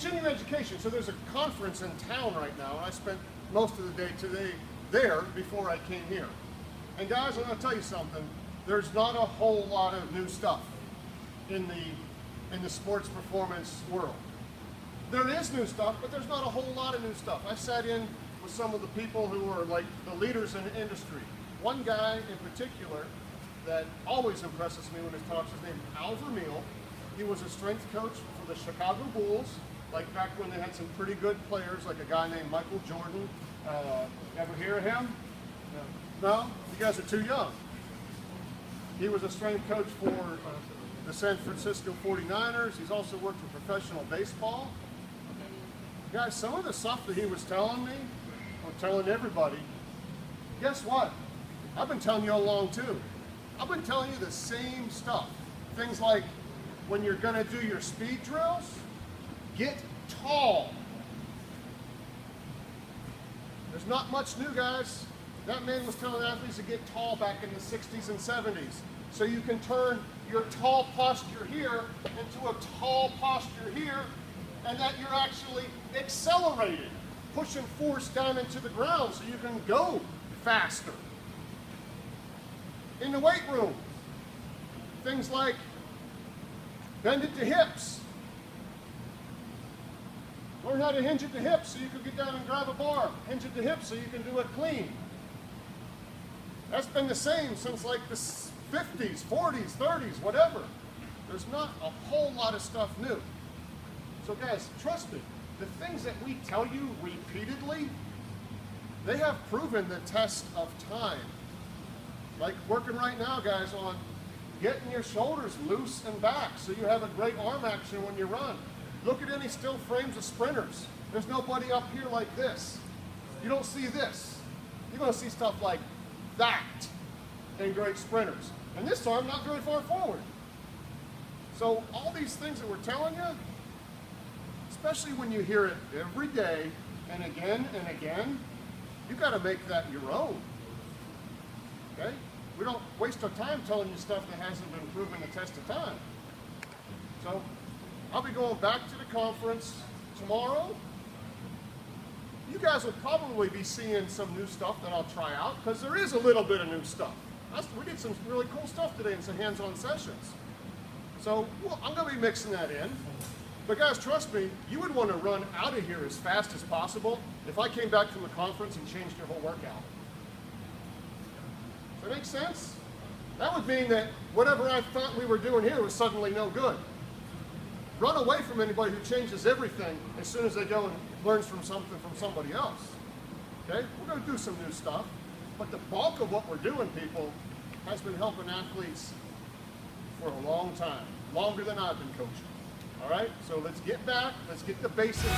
continuing education. So there's a conference in town right now, and I spent most of the day today there before I came here. And guys, I'm going to tell you something. There's not a whole lot of new stuff in the sports performance world. There is new stuff, but there's not a whole lot of new stuff. I sat in with some of the people who are like the leaders in the industry. One guy in particular that always impresses me when he talks, his name is Al Vermeil. He was a strength coach for the Chicago Bulls, like back when they had some pretty good players, like a guy named Michael Jordan. Ever hear of him? No? You guys are too young. He was a strength coach for the San Francisco 49ers. He's also worked in professional baseball. Guys, some of the stuff that he was telling me, or telling everybody, guess what? I've been telling you all along too. I've been telling you the same stuff. Things like when you're gonna do your speed drills, get tall. There's not much new, guys. That man was telling athletes to get tall back in the 60s and 70s. So you can turn your tall posture here into a tall posture here, and that you're actually accelerating, pushing force down into the ground so you can go faster. In the weight room, things like bend at the hips. Learn how to hinge at the hips so you can get down and grab a bar. Hinge at the hips so you can do it clean. That's been the same since like the 50s, 40s, 30s, whatever. There's not a whole lot of stuff new. So guys, trust me, the things that we tell you repeatedly, they have proven the test of time. Like working right now, guys, on getting your shoulders loose and back so you have a great arm action when you run. Look at any still frames of sprinters. There's nobody up here like this. You don't see this. You're going to see stuff like that in great sprinters. And this arm not very far forward. So all these things that we're telling you, especially when you hear it every day and again, you got to make that your own. Okay? We don't waste our time telling you stuff that hasn't been proven the test of time. So I'll be going back to the conference tomorrow. You guys will probably be seeing some new stuff that I'll try out, because there is a little bit of new stuff. We did some really cool stuff today in some hands-on sessions. So I'm going to be mixing that in. But guys, trust me, you would want to run out of here as fast as possible if I came back from the conference and changed your whole workout. Does that make sense? That would mean that whatever I thought we were doing here was suddenly no good. Run away from anybody who changes everything as soon as they go and learns from something from somebody else. Okay? We're going to do some new stuff, but the bulk of what we're doing, people, has been helping athletes for a long time, longer than I've been coaching. All right? So let's get back. Let's get the basics.